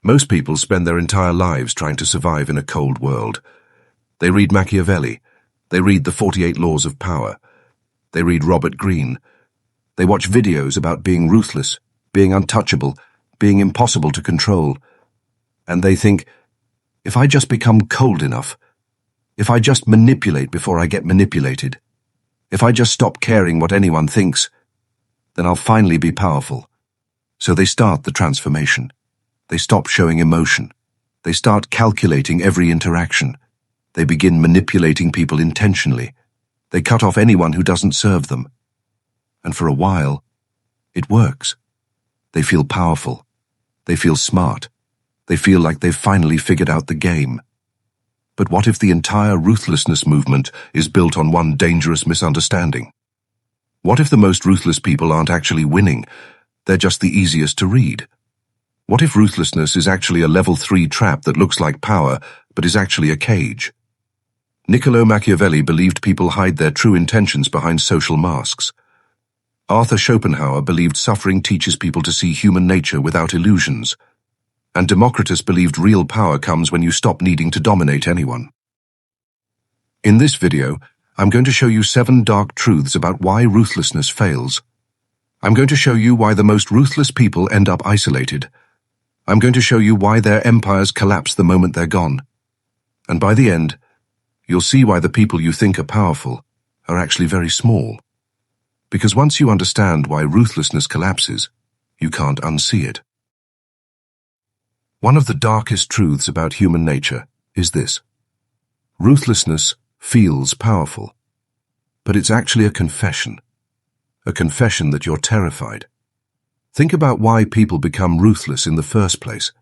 Most people spend their entire lives trying to survive in a cold world. They read Machiavelli. They read the 48 Laws of Power. They read Robert Greene. They watch videos about being ruthless, being untouchable, being impossible to control. And they think, if I just become cold enough, if I just manipulate before I get manipulated, if I just stop caring what anyone thinks, then I'll finally be powerful. So they start the transformation. They stop showing emotion. They start calculating every interaction. They begin manipulating people intentionally. They cut off anyone who doesn't serve them. And for a while, it works. They feel powerful. They feel smart. They feel like they've finally figured out the game. But what if the entire ruthlessness movement is built on one dangerous misunderstanding? What if the most ruthless people aren't actually winning? They're just the easiest to read. What if ruthlessness is actually a level 3 trap that looks like power, but is actually a cage? Niccolo Machiavelli believed people hide their true intentions behind social masks. Arthur Schopenhauer believed suffering teaches people to see human nature without illusions. And Democritus believed real power comes when you stop needing to dominate anyone. In this video, I'm going to show you 7 dark truths about why ruthlessness fails. I'm going to show you why the most ruthless people end up isolated. I'm going to show you why their empires collapse the moment they're gone. And by the end, you'll see why the people you think are powerful are actually very small. Because once you understand why ruthlessness collapses, you can't unsee it. One of the darkest truths about human nature is this. Ruthlessness feels powerful, but it's actually a confession that you're terrified. Think about why people become ruthless in the first place.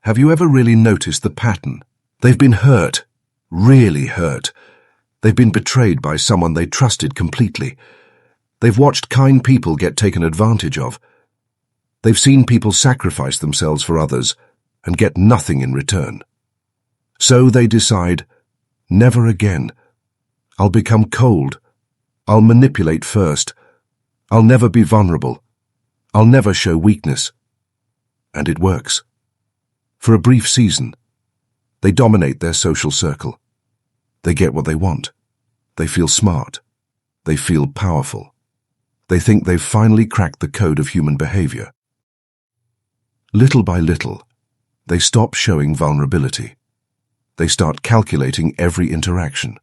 Have you ever really noticed the pattern? They've been hurt, really hurt. They've been betrayed by someone they trusted completely. They've watched kind people get taken advantage of. They've seen people sacrifice themselves for others and get nothing in return. So they decide, never again. I'll become cold. I'll manipulate first. I'll never be vulnerable. I'll never show weakness. And it works. For a brief season, they dominate their social circle. They get what they want. They feel smart. They feel powerful. They think they've finally cracked the code of human behavior. Little by little, they stop showing vulnerability. They start calculating every interaction.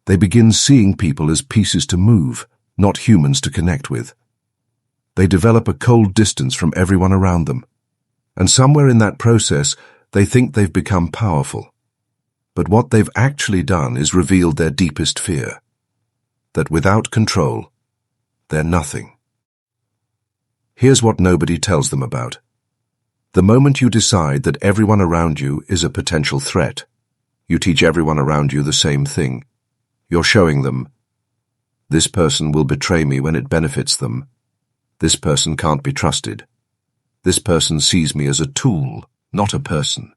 They begin seeing people as pieces to move, not humans to connect with. They develop a cold distance from everyone around them. And somewhere in that process, they think they've become powerful. But what they've actually done is revealed their deepest fear. That without control, they're nothing. Here's what nobody tells them about. The moment you decide that everyone around you is a potential threat, you teach everyone around you the same thing. You're showing them, this person will betray me when it benefits them. This person can't be trusted. This person sees me as a tool, not a person.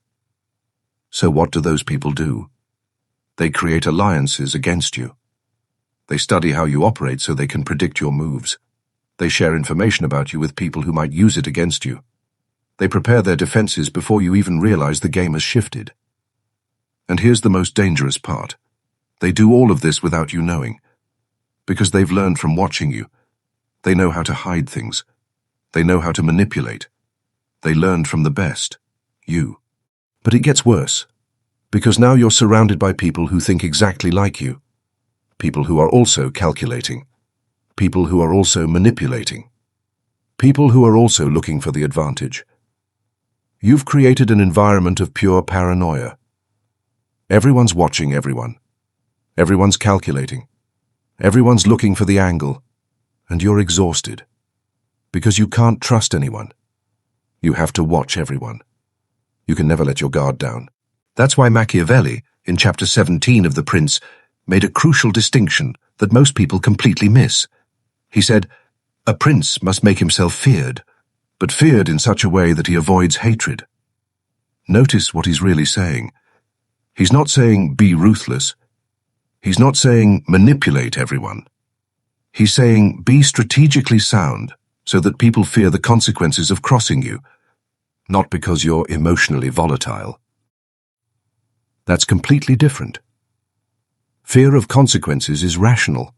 So what do those people do? They create alliances against you. They study how you operate so they can predict your moves. They share information about you with people who might use it against you. They prepare their defenses before you even realize the game has shifted. And here's the most dangerous part. They do all of this without you knowing. Because they've learned from watching you. They know how to hide things. They know how to manipulate. They learned from the best, you. But it gets worse. Because now you're surrounded by people who think exactly like you. People who are also calculating. People who are also manipulating. People who are also looking for the advantage. You've created an environment of pure paranoia. Everyone's watching everyone. Everyone's calculating. Everyone's looking for the angle. And you're exhausted. Because you can't trust anyone. You have to watch everyone. You can never let your guard down. That's why Machiavelli, in chapter 17 of The Prince, made a crucial distinction that most people completely miss. He said, a prince must make himself feared, but feared in such a way that he avoids hatred. Notice what he's really saying. He's not saying be ruthless. He's not saying manipulate everyone. He's saying be strategically sound so that people fear the consequences of crossing you. not because you're emotionally volatile. That's completely different. Fear of consequences is rational.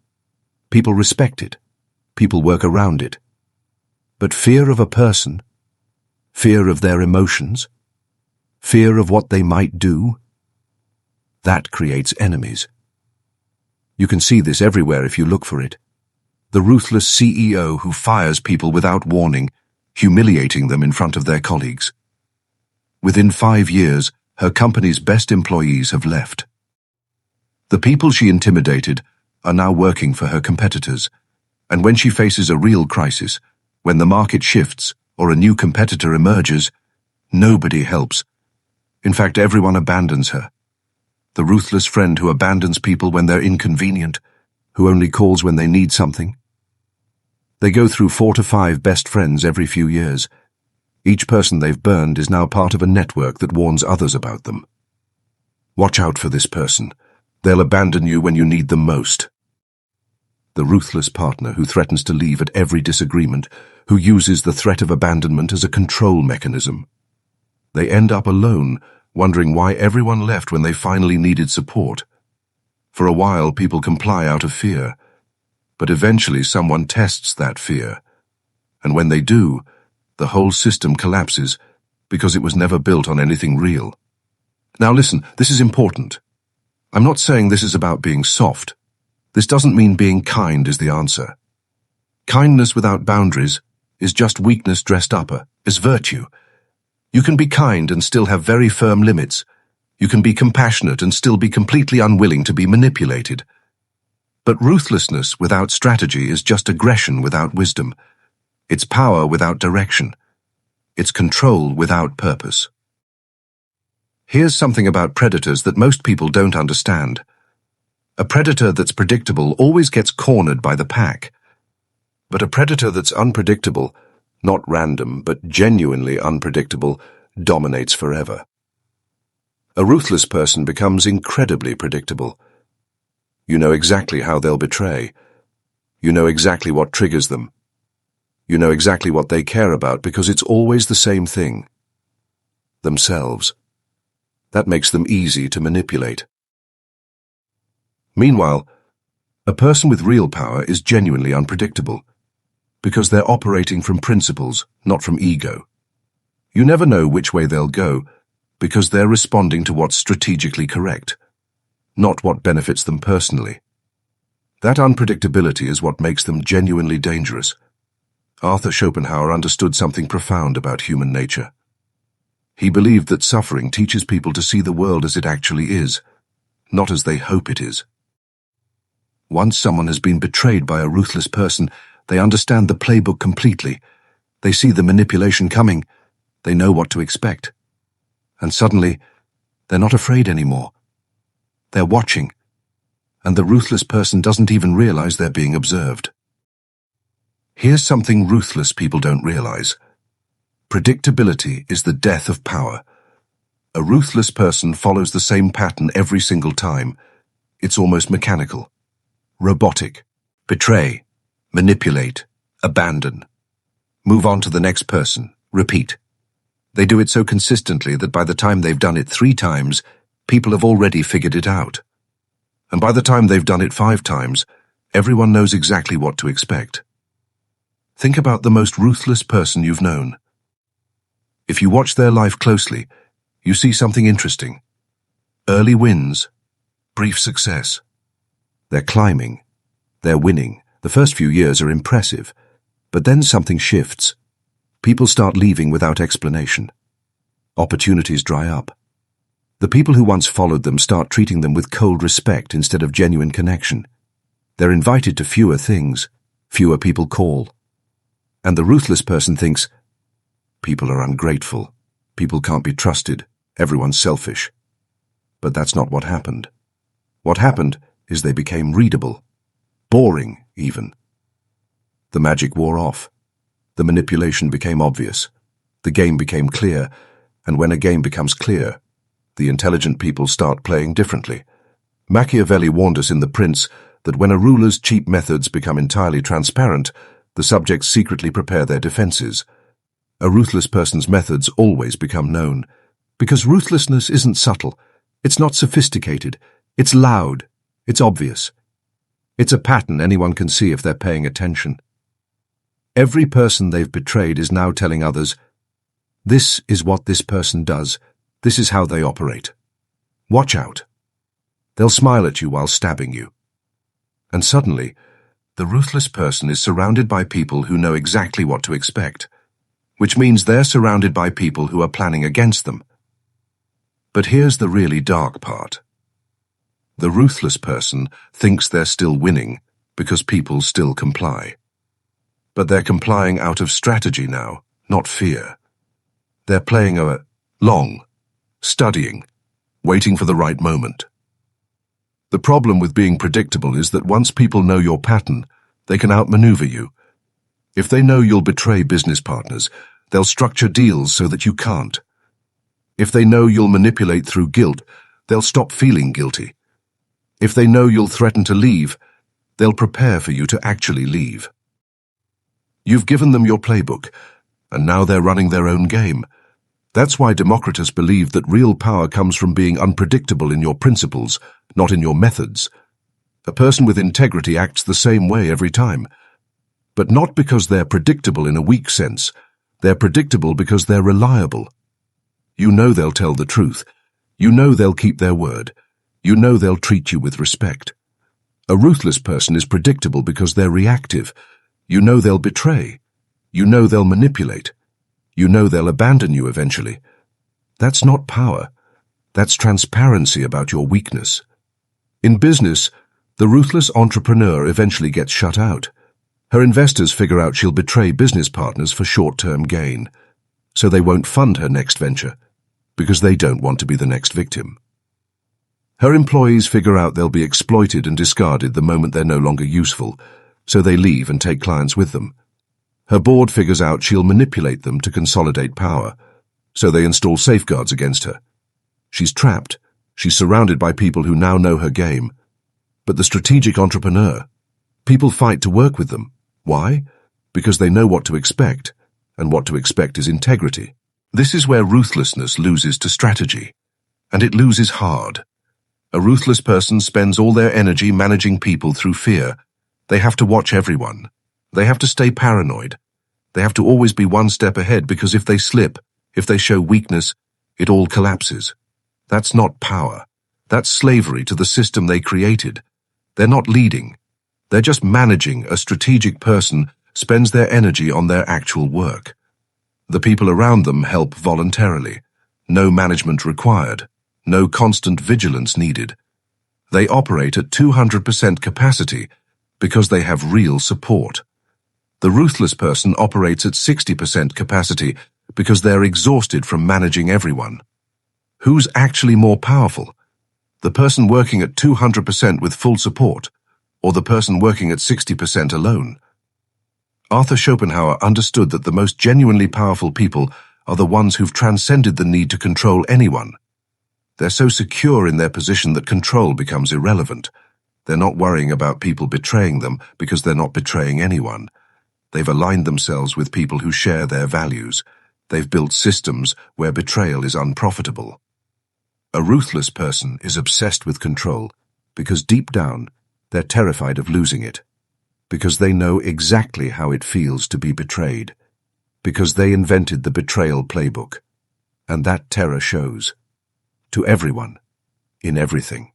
People respect it. People work around it. But fear of a person, fear of their emotions, fear of what they might do, that creates enemies. You can see this everywhere if you look for it. The ruthless CEO who fires people without warning, humiliating them in front of their colleagues. Within 5 years, her company's best employees have left. The people she intimidated are now working for her competitors, and when she faces a real crisis, when the market shifts or a new competitor emerges, nobody helps. In fact, everyone abandons her. The ruthless friend who abandons people when they're inconvenient, who only calls when they need something. They go through 4 to 5 best friends every few years. Each person they've burned is now part of a network that warns others about them. Watch out for this person. They'll abandon you when you need them most. The ruthless partner who threatens to leave at every disagreement, who uses the threat of abandonment as a control mechanism. They end up alone, wondering why everyone left when they finally needed support. For a while, people comply out of fear, but eventually someone tests that fear. And when they do, the whole system collapses because it was never built on anything real. Now listen, this is important. I'm not saying this is about being soft. This doesn't mean being kind is the answer. Kindness without boundaries is just weakness dressed up as virtue. You can be kind and still have very firm limits. You can be compassionate and still be completely unwilling to be manipulated. But ruthlessness without strategy is just aggression without wisdom. It's power without direction. It's control without purpose. Here's something about predators that most people don't understand. A predator that's predictable always gets cornered by the pack. But a predator that's unpredictable, not random, but genuinely unpredictable, dominates forever. A ruthless person becomes incredibly predictable. You know exactly how they'll betray. You know exactly what triggers them. You know exactly what they care about because it's always the same thing. Themselves. That makes them easy to manipulate. Meanwhile, a person with real power is genuinely unpredictable because they're operating from principles, not from ego. You never know which way they'll go because they're responding to what's strategically correct, not what benefits them personally. That unpredictability is what makes them genuinely dangerous. Arthur Schopenhauer understood something profound about human nature. He believed that suffering teaches people to see the world as it actually is, not as they hope it is. Once someone has been betrayed by a ruthless person, they understand the playbook completely. They see the manipulation coming. They know what to expect. And suddenly, they're not afraid anymore. They're watching, and the ruthless person doesn't even realize they're being observed. Here's something ruthless people don't realize. Predictability is the death of power. A ruthless person follows the same pattern every single time. It's almost mechanical. Robotic. Betray. Manipulate. Abandon. Move on to the next person. Repeat. They do it so consistently that by the time they've done it 3 times, people have already figured it out. And by the time they've done it 5 times, everyone knows exactly what to expect. Think about the most ruthless person you've known. If you watch their life closely, you see something interesting. Early wins, brief success. They're climbing, they're winning. The first few years are impressive, but then something shifts. People start leaving without explanation. Opportunities dry up. The people who once followed them start treating them with cold respect instead of genuine connection. They're invited to fewer things, fewer people call. And the ruthless person thinks, people are ungrateful, people can't be trusted, everyone's selfish. But that's not what happened. What happened is they became readable, boring even. The magic wore off. The manipulation became obvious. The game became clear, and when a game becomes clear, the intelligent people start playing differently. Machiavelli warned us in The Prince that when a ruler's cheap methods become entirely transparent, the subjects secretly prepare their defenses. A ruthless person's methods always become known, because ruthlessness isn't subtle, it's not sophisticated, it's loud, it's obvious. It's a pattern anyone can see if they're paying attention. Every person they've betrayed is now telling others, "This is what this person does, this is how they operate. Watch out." They'll smile at you while stabbing you. And suddenly, the ruthless person is surrounded by people who know exactly what to expect, which means they're surrounded by people who are planning against them. But here's the really dark part. The ruthless person thinks they're still winning because people still comply. But they're complying out of strategy now, not fear. They're playing along, studying, waiting for the right moment. The problem with being predictable is that once people know your pattern, they can outmaneuver you. If they know you'll betray business partners, they'll structure deals so that you can't. If they know you'll manipulate through guilt, they'll stop feeling guilty. If they know you'll threaten to leave, they'll prepare for you to actually leave. You've given them your playbook, and now they're running their own game. That's why Democritus believed that real power comes from being unpredictable in your principles, not in your methods. A person with integrity acts the same way every time. But not because they're predictable in a weak sense. They're predictable because they're reliable. You know they'll tell the truth. You know they'll keep their word. You know they'll treat you with respect. A ruthless person is predictable because they're reactive. You know they'll betray. You know they'll manipulate. You know they'll abandon you eventually. That's not power. That's transparency about your weakness. In business, the ruthless entrepreneur eventually gets shut out. Her investors figure out she'll betray business partners for short-term gain, so they won't fund her next venture, because they don't want to be the next victim. Her employees figure out they'll be exploited and discarded the moment they're no longer useful, so they leave and take clients with them. Her board figures out she'll manipulate them to consolidate power, so they install safeguards against her. She's trapped. She's surrounded by people who now know her game. But the strategic entrepreneur, people fight to work with them. Why? Because they know what to expect, and what to expect is integrity. This is where ruthlessness loses to strategy, and it loses hard. A ruthless person spends all their energy managing people through fear. They have to watch everyone. They have to stay paranoid. They have to always be one step ahead because if they slip, if they show weakness, it all collapses. That's not power. That's slavery to the system they created. They're not leading. They're just managing. A strategic person spends their energy on their actual work. The people around them help voluntarily. No management required. No constant vigilance needed. They operate at 200% capacity because they have real support. The ruthless person operates at 60% capacity because they're exhausted from managing everyone. Who's actually more powerful? The person working at 200% with full support, or the person working at 60% alone? Arthur Schopenhauer understood that the most genuinely powerful people are the ones who've transcended the need to control anyone. They're so secure in their position that control becomes irrelevant. They're not worrying about people betraying them because they're not betraying anyone. They've aligned themselves with people who share their values. They've built systems where betrayal is unprofitable. A ruthless person is obsessed with control because deep down they're terrified of losing it, because they know exactly how it feels to be betrayed, because they invented the betrayal playbook, and that terror shows. To everyone, in everything.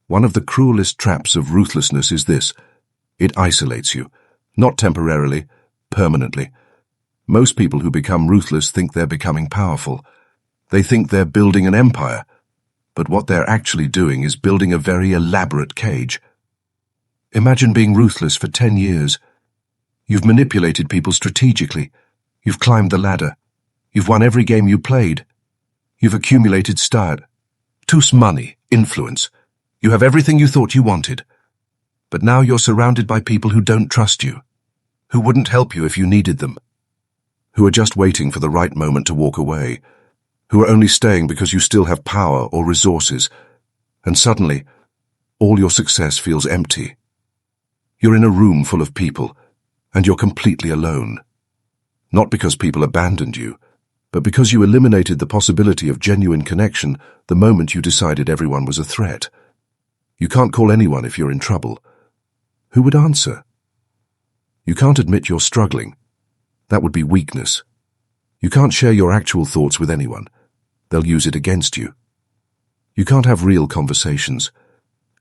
One of the cruelest traps of ruthlessness is this: it isolates you, not temporarily, permanently. Most people who become ruthless think they're becoming powerful. They think they're building an empire, but what they're actually doing is building a very elaborate cage. Imagine being ruthless for 10 years. You've manipulated people strategically. You've climbed the ladder. You've won every game you played. You've accumulated status, money, influence. You have everything you thought you wanted. But now you're surrounded by people who don't trust you, who wouldn't help you if you needed them, who are just waiting for the right moment to walk away, who are only staying because you still have power or resources, and suddenly, all your success feels empty. You're in a room full of people, and you're completely alone. Not because people abandoned you, but because you eliminated the possibility of genuine connection the moment you decided everyone was a threat. You can't call anyone if you're in trouble. Who would answer? You can't admit you're struggling. That would be weakness. You can't share your actual thoughts with anyone. They'll use it against you. You can't have real conversations.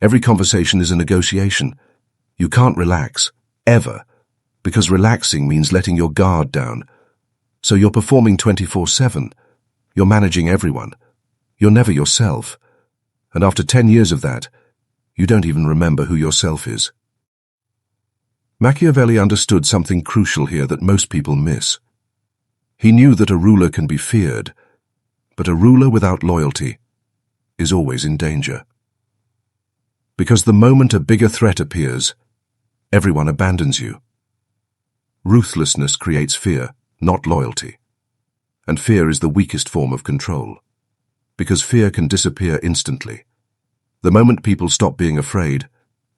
Every conversation is a negotiation. You can't relax, ever, because relaxing means letting your guard down. So you're performing 24/7. You're managing everyone. You're never yourself. And after 10 years of that, you don't even remember who yourself is. Machiavelli understood something crucial here that most people miss. He knew that a ruler can be feared, but a ruler without loyalty is always in danger. Because the moment a bigger threat appears, everyone abandons you. Ruthlessness creates fear, not loyalty. And fear is the weakest form of control. Because fear can disappear instantly. The moment people stop being afraid,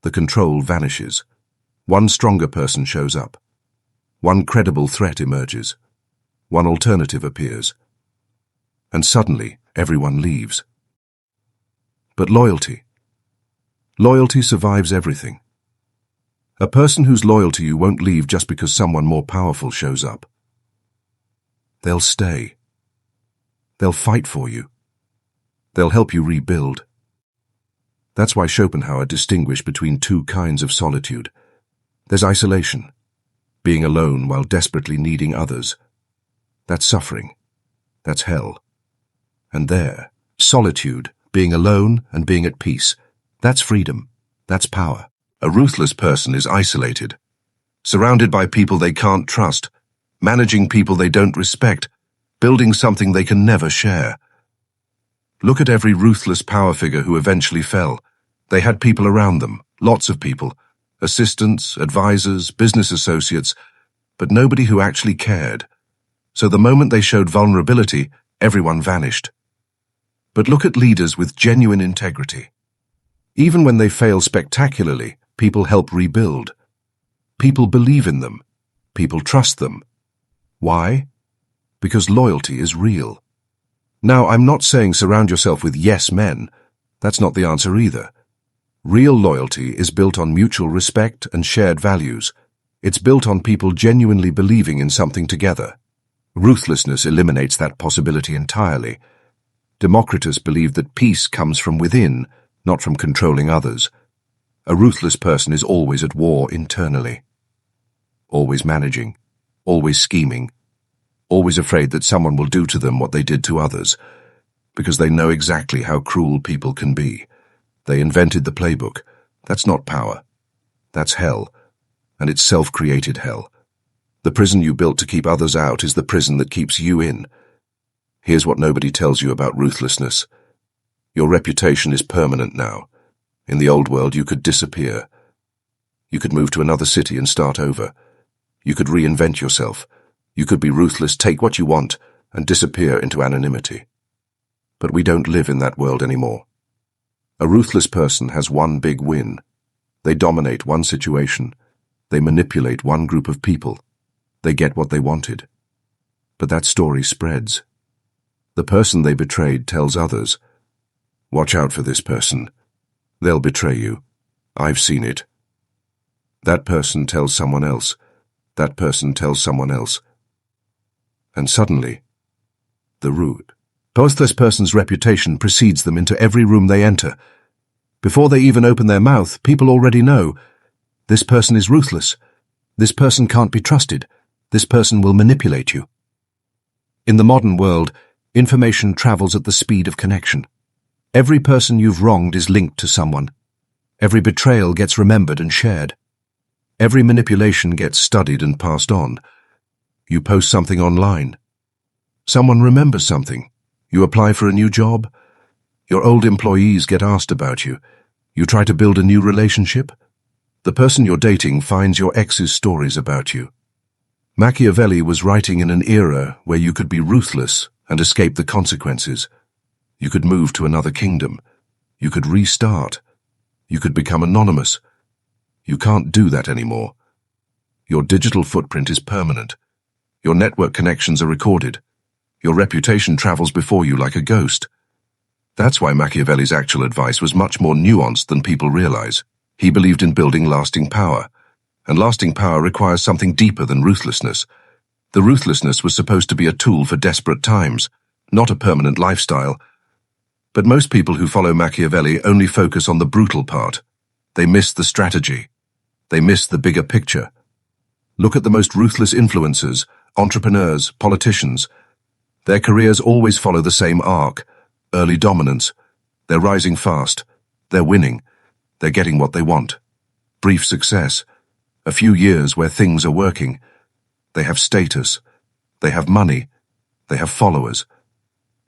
the control vanishes. One stronger person shows up. One credible threat emerges. One alternative appears. And suddenly, everyone leaves. But loyalty. Loyalty survives everything. A person who's loyal to you won't leave just because someone more powerful shows up. They'll stay. They'll fight for you. They'll help you rebuild. That's why Schopenhauer distinguished between two kinds of solitude. There's isolation, being alone while desperately needing others. That's suffering. That's hell. And there, solitude, being alone and being at peace. That's freedom. That's power. A ruthless person is isolated, surrounded by people they can't trust, managing people they don't respect, building something they can never share. Look at every ruthless power figure who eventually fell. They had people around them, lots of people, assistants, advisors, business associates, but nobody who actually cared. So the moment they showed vulnerability, everyone vanished. But look at leaders with genuine integrity. Even when they fail spectacularly, people help rebuild. People believe in them. People trust them. Why? Because loyalty is real. Now, I'm not saying surround yourself with yes men. That's not the answer either. Real loyalty is built on mutual respect and shared values. It's built on people genuinely believing in something together. Ruthlessness eliminates that possibility entirely. Democritus believed that peace comes from within, not from controlling others. A ruthless person is always at war internally. Always managing, always scheming, always afraid that someone will do to them what they did to others, because they know exactly how cruel people can be. They invented the playbook. That's not power. That's hell, and it's self-created hell. The prison you built to keep others out is the prison that keeps you in. Here's what nobody tells you about ruthlessness. Your reputation is permanent now. In the old world, you could disappear. You could move to another city and start over. You could reinvent yourself. You could be ruthless, take what you want, and disappear into anonymity. But we don't live in that world anymore. A ruthless person has one big win. They dominate one situation. They manipulate one group of people. They get what they wanted. But that story spreads. The person they betrayed tells others, "Watch out for this person. They'll betray you. I've seen it." That person tells someone else. That person tells someone else. And suddenly, the ruthless person's reputation precedes them into every room they enter. Before they even open their mouth, people already know, this person is ruthless. This person can't be trusted. This person will manipulate you. In the modern world, information travels at the speed of connection. Every person you've wronged is linked to someone. Every betrayal gets remembered and shared. Every manipulation gets studied and passed on. You post something online. Someone remembers something. You apply for a new job. Your old employees get asked about you. You try to build a new relationship. The person you're dating finds your ex's stories about you. Machiavelli was writing in an era where you could be ruthless and escape the consequences. You could move to another kingdom. You could restart. You could become anonymous. You can't do that anymore. Your digital footprint is permanent. Your network connections are recorded. Your reputation travels before you like a ghost. That's why Machiavelli's actual advice was much more nuanced than people realize. He believed in building lasting power, and lasting power requires something deeper than ruthlessness. The ruthlessness was supposed to be a tool for desperate times, not a permanent lifestyle. But most people who follow Machiavelli only focus on the brutal part. They miss the strategy. They miss the bigger picture. Look at the most ruthless influencers, entrepreneurs, politicians. Their careers always follow the same arc: early dominance. They're rising fast. They're winning. They're getting what they want. Brief success. A few years where things are working. They have status. They have money. They have followers.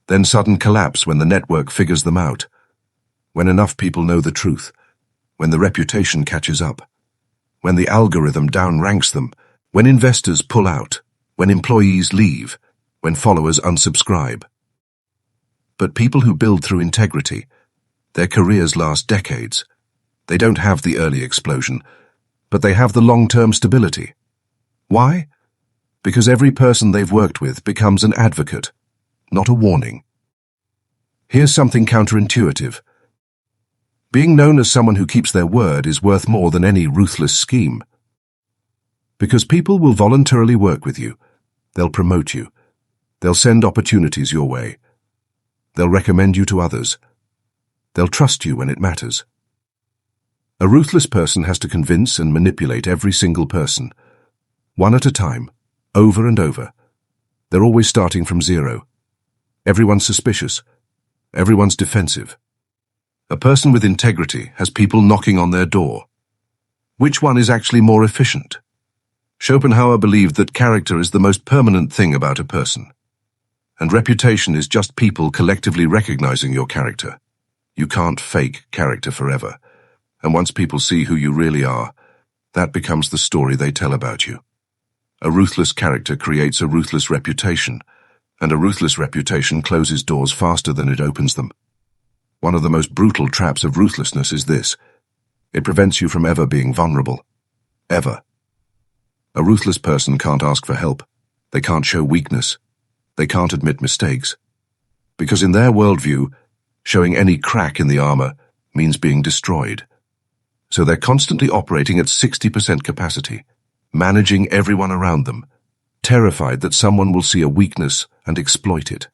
Then sudden collapse when the network figures them out. When enough people know the truth. When the reputation catches up. When the algorithm downranks them. When investors pull out. When employees leave. When followers unsubscribe. But people who build through integrity, their careers last decades. They don't have the early explosion, but they have the long-term stability. Why? Because every person they've worked with becomes an advocate, not a warning. Here's something counterintuitive. Being known as someone who keeps their word is worth more than any ruthless scheme. Because people will voluntarily work with you. They'll promote you. They'll send opportunities your way. They'll recommend you to others. They'll trust you when it matters. A ruthless person has to convince and manipulate every single person, one at a time, over and over. They're always starting from zero. Everyone's suspicious. Everyone's defensive. A person with integrity has people knocking on their door. Which one is actually more efficient? Schopenhauer believed that character is the most permanent thing about a person. And reputation is just people collectively recognizing your character. You can't fake character forever. And once people see who you really are, that becomes the story they tell about you. A ruthless character creates a ruthless reputation, and a ruthless reputation closes doors faster than it opens them. One of the most brutal traps of ruthlessness is this: it prevents you from ever being vulnerable. Ever. A ruthless person can't ask for help. They can't show weakness. They can't admit mistakes. Because in their worldview, showing any crack in the armor means being destroyed. So they're constantly operating at 60% capacity, managing everyone around them, terrified that someone will see a weakness and exploit it.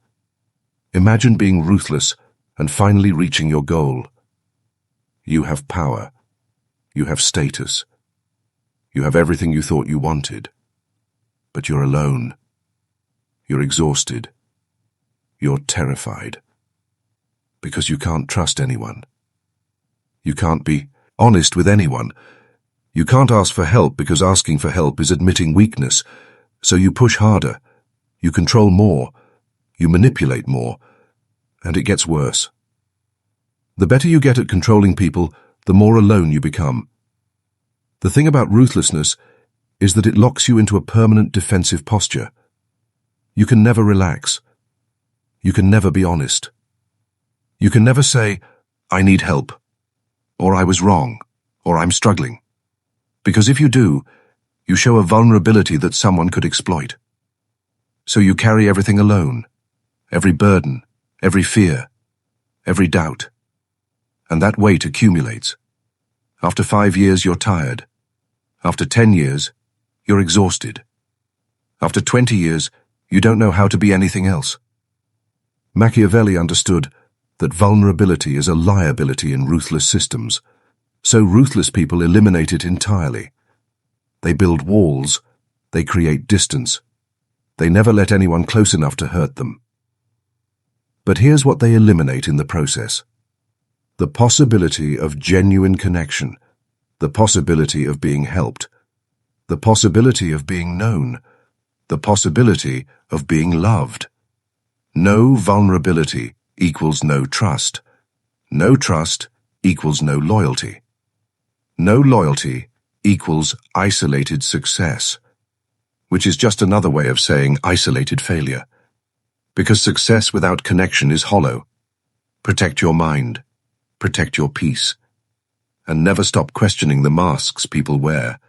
Imagine being ruthless and finally reaching your goal. You have power. You have status. You have everything you thought you wanted. But you're alone. You're exhausted. You're terrified. Because you can't trust anyone. You can't be honest with anyone. You can't ask for help because asking for help is admitting weakness. So you push harder. You control more. You manipulate more. And it gets worse. The better you get at controlling people, the more alone you become. The thing about ruthlessness is that it locks you into a permanent defensive posture. You can never relax. You can never be honest. You can never say, "I need help," or "I was wrong," or "I'm struggling." Because if you do, you show a vulnerability that someone could exploit. So you carry everything alone, every burden, every fear, every doubt. And that weight accumulates. After 5 years, you're tired. After 10 years, you're exhausted. After 20 years, you don't know how to be anything else. Machiavelli understood that vulnerability is a liability in ruthless systems, so ruthless people eliminate it entirely. They build walls, they create distance. They never let anyone close enough to hurt them. But here's what they eliminate in the process: the possibility of genuine connection, the possibility of being helped, the possibility of being known, the possibility of being loved. No vulnerability equals no trust. No trust equals no loyalty. No loyalty equals isolated success, which is just another way of saying isolated failure. Because success without connection is hollow. Protect your mind. Protect your peace. And never stop questioning the masks people wear.